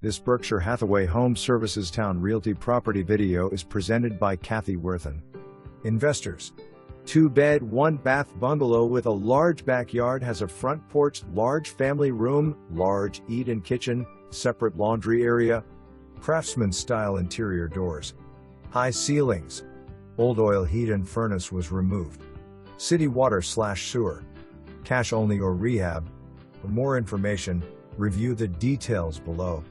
This Berkshire Hathaway Home Services Towne Realty property video is presented by Kathy Worthen. Investors. 2-bed, 1-bath bungalow with a large backyard, has a front porch, large family room, large eat-in kitchen, separate laundry area, Craftsman style interior doors, high ceilings. Old oil heat and furnace was removed. City water/sewer. Cash only or rehab. For more information, review the details below.